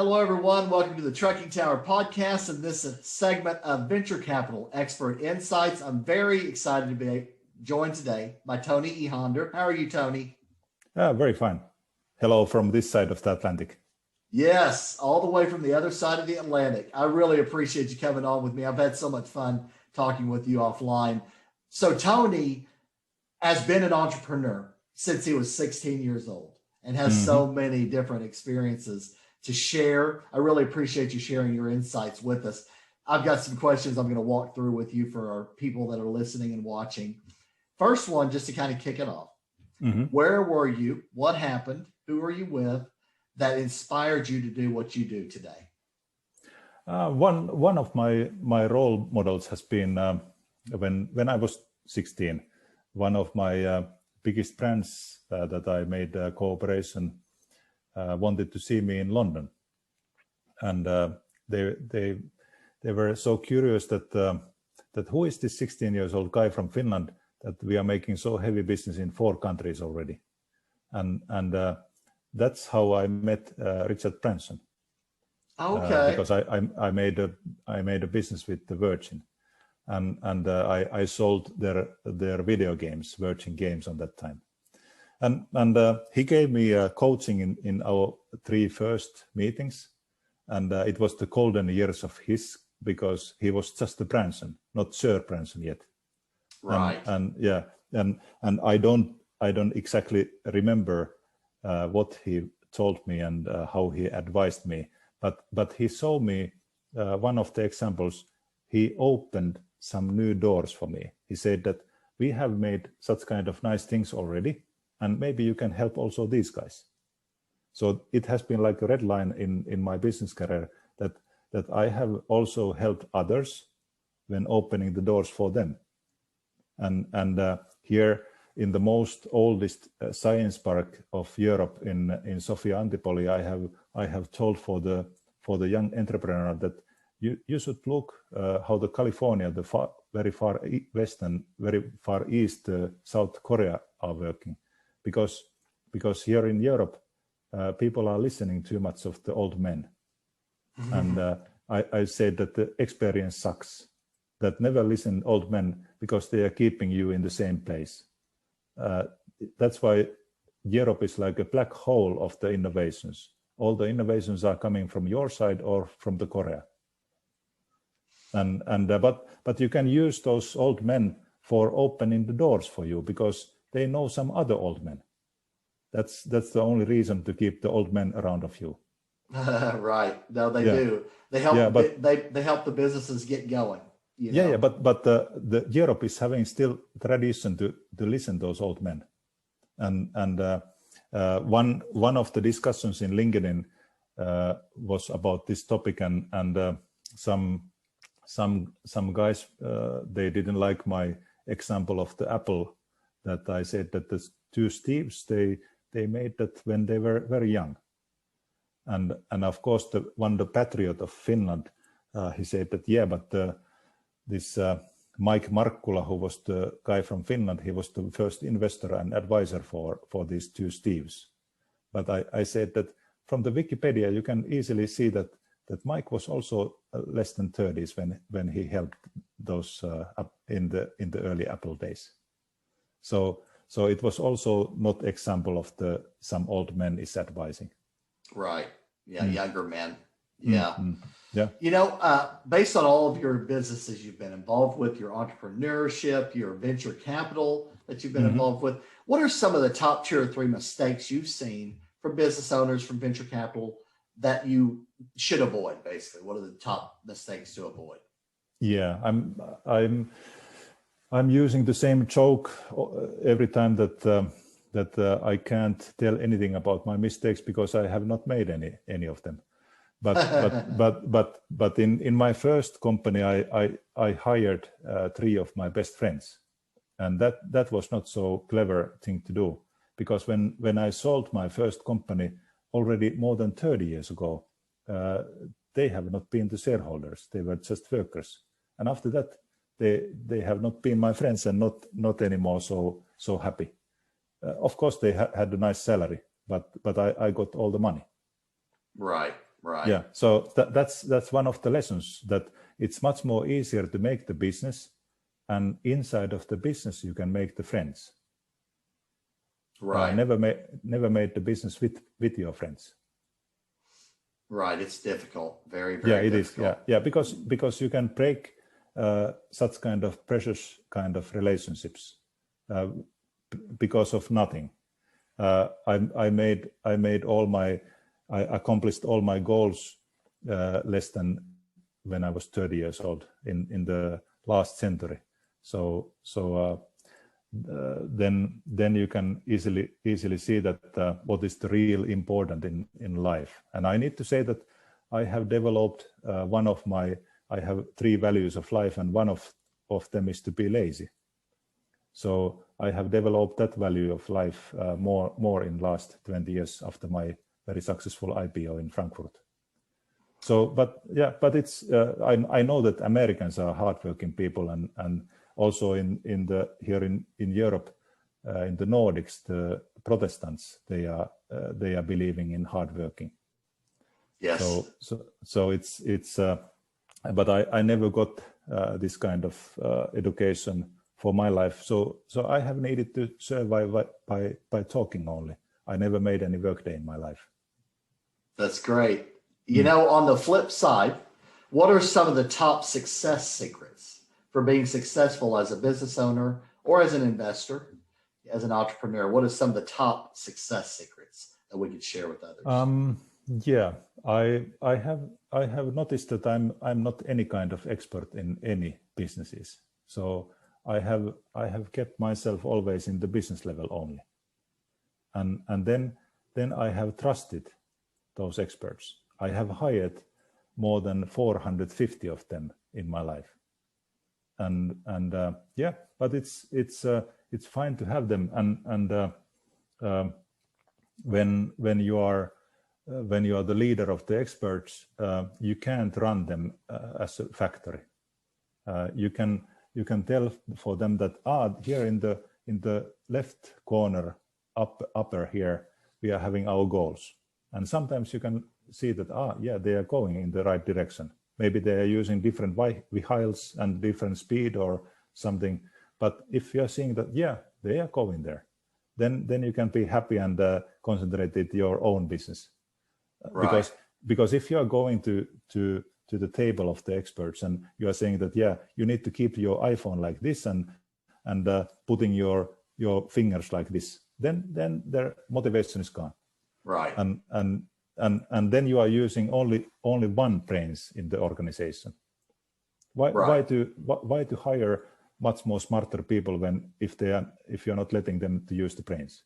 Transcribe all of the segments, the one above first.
Hello, everyone. Welcome to the Trucking Tower podcast and this segment of Venture Capital Expert Insights. I'm very excited to be joined today by Tony Ihander. How are you, Tony? Very fine. Hello from this side of the Atlantic. Yes, all the way from the other side of the Atlantic. I really appreciate you coming on with me. I've had so much fun talking with you offline. So Tony has been an entrepreneur since he was 16 years old and has so many different experiences to share. I really appreciate you sharing your insights with us. I've got some questions I'm going to walk through with you for our people that are listening and watching. First one, just to kind of kick it off. Where were you? What happened? Who were you with that inspired you to do what you do today? One of my role models has been when I was 16. One of my biggest brands that I made a cooperation wanted to see me in London, and they were so curious that who is this 16 years old guy from Finland that we are making so heavy business in 4 countries already, and that's how I met Richard Branson. Okay. Because I made a business with the Virgin, and I sold their video games, Virgin Games, on that time. And he gave me coaching in our 3 first meetings, and it was the golden years of his, because he was just a Branson, not Sir Branson yet. Right. And I don't exactly remember what he told me and how he advised me, but he showed me one of the examples. He opened some new doors for me. He said that we have made such kind of nice things already, and maybe you can help also these guys. So it has been like a red line in my business career that I have also helped others when opening the doors for them. And here in the most oldest science park of Europe in Sofia Antipoli, I have told for the young entrepreneur that you should look how the California, the very far west and very far east, South Korea are working, because here in Europe people are listening too much of the old men, and I said that the experience sucks. That never listen old men, because they are keeping you in the same place. That's why Europe is like a black hole of the innovations. All the innovations are coming from your side or from the Korea. But you can use those old men for opening the doors for you, because they know some other old men. That's the only reason to keep the old men around of you. Right. No, they do. They help. They help the businesses get going. You know? But the Europe is having still tradition to listen to those old men, and one of the discussions in LinkedIn was about this topic, and some guys they didn't like my example of the Apple, that I said that the 2 Steves they made that when they were very young, and of course the patriot of Finland, he said that but this Mike Markkula, who was the guy from Finland, he was the first investor and advisor for these 2 Steves. But I said that from the Wikipedia you can easily see that Mike was also less than 30s when he helped those in the early Apple days. So it was also not example of some old men is advising. Right. Yeah. Younger men. Yeah. Yeah. You know, based on all of your businesses you've been involved with, your entrepreneurship, your venture capital that you've been involved with, what are some of the top 2 or 3 mistakes you've seen from business owners, from venture capital, that you should avoid? Basically, what are the top mistakes to avoid? Yeah, I'm using the same joke every time that I can't tell anything about my mistakes, because I have not made any of them. But in my first company, I hired 3 of my best friends, and that was not so clever thing to do, because when I sold my first company already more than 30 years ago, they have not been the shareholders; they were just workers, and after that they have not been my friends and not anymore so happy. Of course, they had a nice salary, but I got all the money. Right. Right. Yeah. So that's one of the lessons, that it's much more easier to make the business, and inside of the business you can make the friends. Right. Never made the business with your friends. Right. It's difficult. Very, Yeah, very it is. difficult. Yeah, because you can break such kind of precious kind of relationships because of nothing. I accomplished all my goals less than when I was 30 years old in the last century. So then you can easily see that what is the real important in life. And I need to say that I have developed I have 3 values of life, and one of them is to be lazy. So I have developed that value of life more in last 20 years after my very successful IPO in Frankfurt. So, but it's I know that Americans are hardworking people, and also here in Europe, in the Nordics, the Protestants, they are believing in hardworking. Yes. So it's but I never got this kind of education for my life. So I have needed to survive by talking only. I never made any workday in my life. That's great. You know, on the flip side, what are some of the top success secrets for being successful as a business owner or as an investor, as an entrepreneur? What are some of the top success secrets that we could share with others? Yeah, I have noticed that I'm not any kind of expert in any businesses. So I have kept myself always in the business level only, and then I have trusted those experts. I have hired more than 450 of them in my life, and yeah, but it's fine to have them, and when you are the leader of the experts, you can't run them as a factory. You can tell for them that here in the left corner upper here we are having our goals, and sometimes you can see that yeah, they are going in the right direction. Maybe they are using different vehicles and different speed or something, but if you are seeing that yeah, they are going there, then you can be happy and concentrate on your own business. Right. Because if you are going to the table of the experts and you are saying that yeah, you need to keep your iPhone like this and putting your fingers like this, then their motivation is gone. Right. And then you are using only one brains in the organization. Why to hire much more smarter people if you're not letting them to use the brains?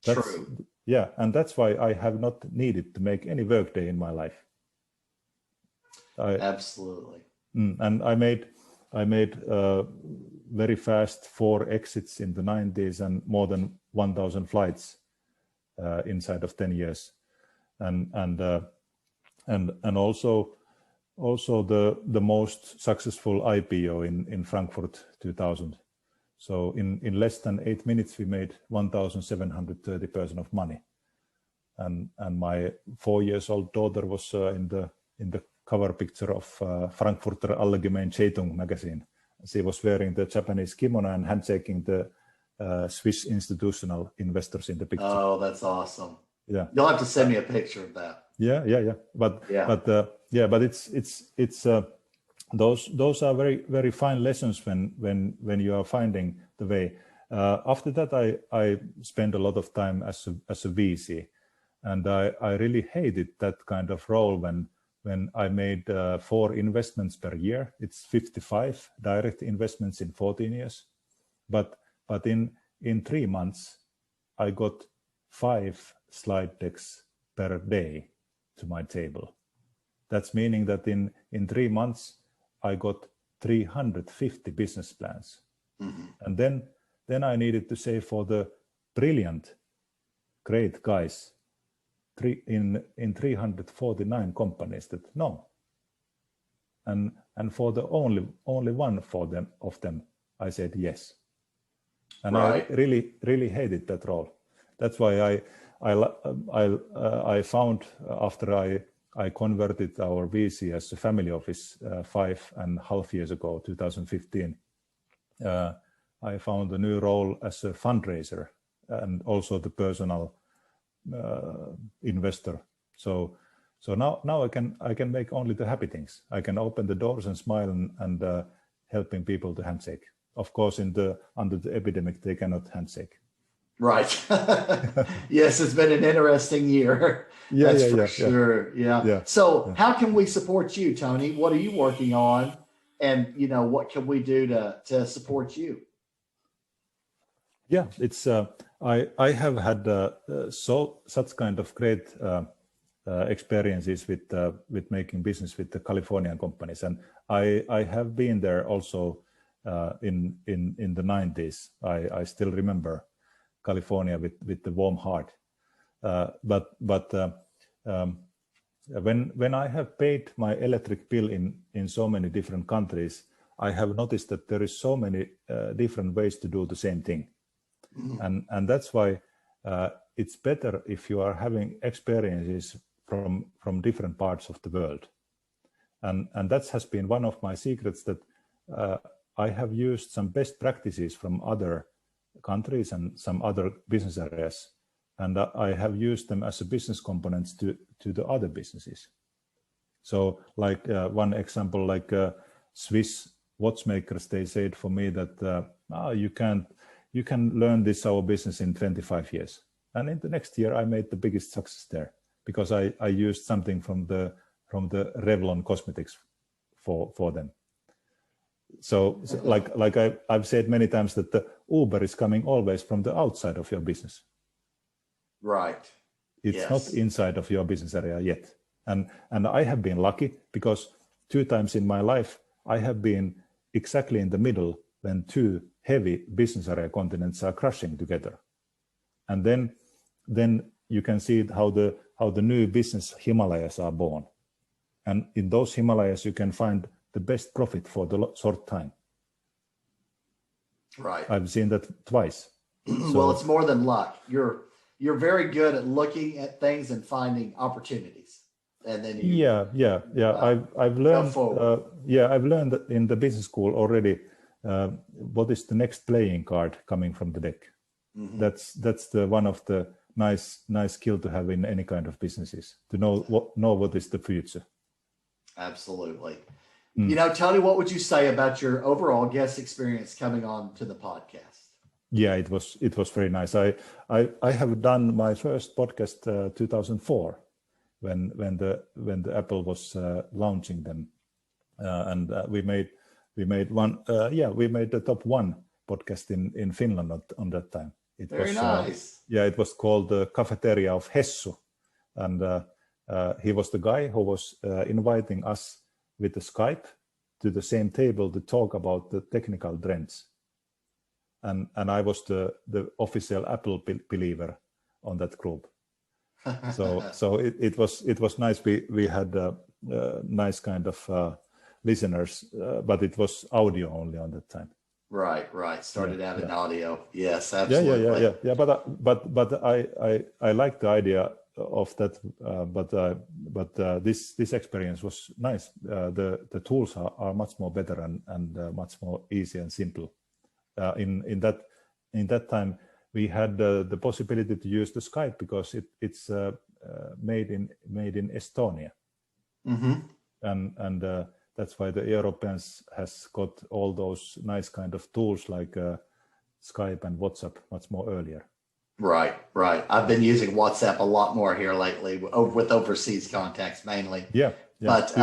True. Yeah, and that's why I have not needed to make any workday in my life. Absolutely. And I made very fast 4 exits in the 90s and more than 1,000 flights inside of 10 years, and also the most successful IPO in Frankfurt 2000. So in less than 8 minutes we made 1,730% of money, and my 4-year-old daughter was in the cover picture of Frankfurter Allgemeine Zeitung magazine. She was wearing the Japanese kimono and handshaking the Swiss institutional investors in the picture. Oh, that's awesome. Yeah, you'll have to send me a picture of that. Yeah. But it's those are very, very fine lessons when you are finding the way. After that, I spent a lot of time as a VC, and I really hated that kind of role when I made 4 investments per year. It's 55 direct investments in 14 years, but in 3 months I got 5 slide decks per day to my table. That's meaning that in 3 months I got 350 business plans. Mm-hmm. And then I needed to say for the brilliant, great guys in 349 companies that no. And for the only one of them I said yes. And right. I really hated that role. That's why I found after I converted our VC as a family office 5.5 years ago, 2015. I found a new role as a fundraiser and also the personal investor. So now I can make only the happy things. I can open the doors and smile and helping people to handshake. Of course, under the epidemic, they cannot handshake. Right. Yes, it's been an interesting year. That's for sure. Yeah. So how can we support you, Tony? What are you working on? And, what can we do to support you? Yeah, it's I have had such kind of great experiences with making business with the Californian companies, and I have been there also in the 90s. I still remember California with the warm heart. But when I have paid my electric bill in so many different countries, I have noticed that there is so many different ways to do the same thing. And that's why it's better if you are having experiences from different parts of the world. And that has been one of my secrets, that I have used some best practices from other countries and some other business areas, and I have used them as a business components to the other businesses. So like one example, like Swiss watchmakers, they said for me that you can learn this our business in 25 years. And in the next year, I made the biggest success there because I used something from the Revlon cosmetics for them. So like I've said many times that the Uber is coming always from the outside of your business. Right. It's not inside of your business area yet. And I have been lucky because 2 times in my life, I have been exactly in the middle when 2 heavy business area continents are crashing together. And then you can see how the new business Himalayas are born. And in those Himalayas, you can find the best profit for the short time. Right. I've seen that twice. Well, it's more than luck. You're very good at looking at things and finding opportunities. And then I've learned. I've learned that in the business school already. What is the next playing card coming from the deck? Mm-hmm. That's the one of the nice skill to have in any kind of businesses, to know what is the future. Absolutely. Tony, what would you say about your overall guest experience coming on to the podcast? Yeah, it was very nice. I have done my first podcast 2004 when the Apple was launching them, and we made one. We made the top 1 podcast in Finland on that time. It very was nice. It was called the Cafeteria of Hessu, and he was the guy who was inviting us with the Skype to the same table to talk about the technical trends. And I was the official Apple believer on that group. So it was nice. We had nice kind of listeners, but it was audio only on that time. Right. Started out in audio. Yes, absolutely. Yeah. But I like the idea of that. But this experience was nice. The tools are much more better and much more easy and simple. In that time, we had the possibility to use the Skype because it's made in Estonia, and that's why the Europeans has got all those nice kind of tools like Skype and WhatsApp much more earlier. Right. I've been using WhatsApp a lot more here lately with overseas contacts mainly. Yeah. But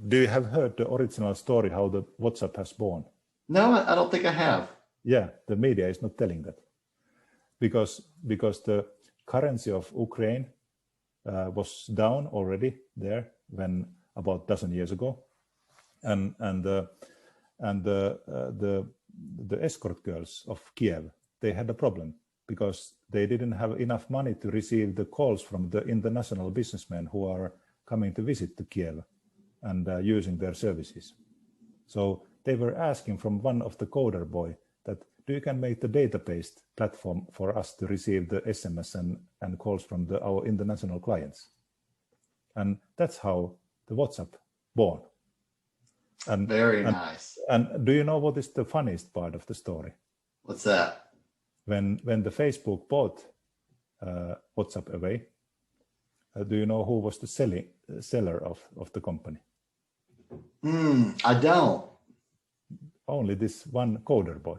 do you have heard the original story how the WhatsApp has born? No, I don't think I have. Yeah, the media is not telling that because the currency of Ukraine was down already there when about a dozen years ago, and the escort girls of Kiev, they had a problem because they didn't have enough money to receive the calls from the international businessmen who are coming to visit to Kiev and using their services. So they were asking from one of the coder boy that, you can make the database platform for us to receive the SMS and calls from our international clients. And that's how the WhatsApp born. And Very nice. And do you know what is the funniest part of the story? What's that? When the Facebook bought WhatsApp away, do you know who was the seller of the company? I don't. Only this one coder boy.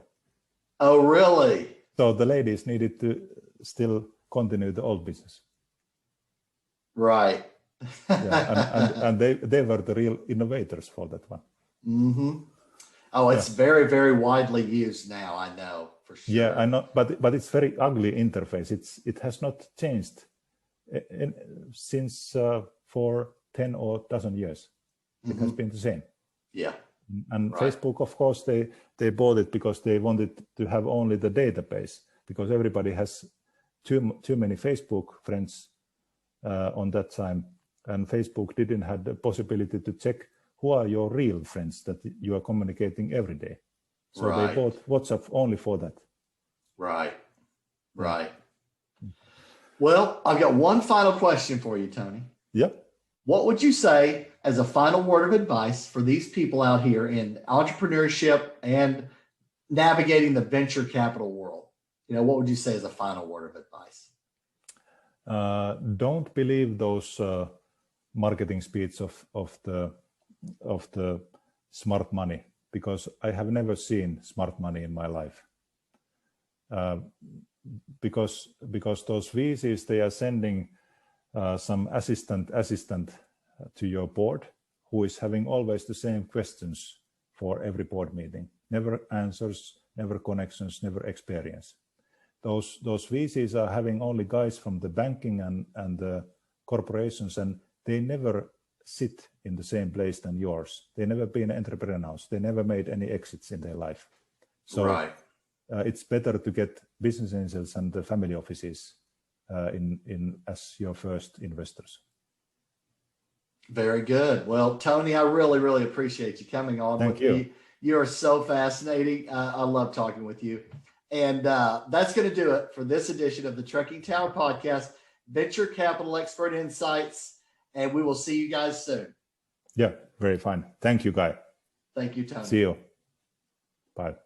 Oh, really? So the ladies needed to still continue the old business. Right. Yeah, and they were the real innovators for that one. Mm-hmm. Oh, it's very, very widely used now. I know for sure. Yeah, I know, but it's very ugly interface. It has not changed since for 10 or dozen years. It has been the same. Yeah. And right. Facebook, of course, they bought it because they wanted to have only the database, because everybody has too many Facebook friends on that time, and Facebook didn't have the possibility to check who are your real friends that you are communicating every day. So right. They bought WhatsApp only for that. Right. Right. Well, I've got one final question for you, Tony. Yep. What would you say as a final word of advice for these people out here in entrepreneurship and navigating the venture capital world? What would you say as a final word of advice? Don't believe those marketing speeds of the smart money, because I have never seen smart money in my life. Because those VCs, they are sending some assistant to your board, who is having always the same questions for every board meeting. Never answers, never connections, never experience. Those VCs are having only guys from the banking and the corporations, and they never sit in the same place than yours. They never been entrepreneurs. They never made any exits in their life. So right. It's better to get business angels and the family offices in as your first investors. Very good. Well, Tony, I really, really appreciate you coming on with me. You are so fascinating. I love talking with you. And that's going to do it for this edition of the Trucking Tower Podcast, Venture Capital Expert Insights. And we will see you guys soon. Yeah, very fine. Thank you, Guy. Thank you, Tony. See you. Bye.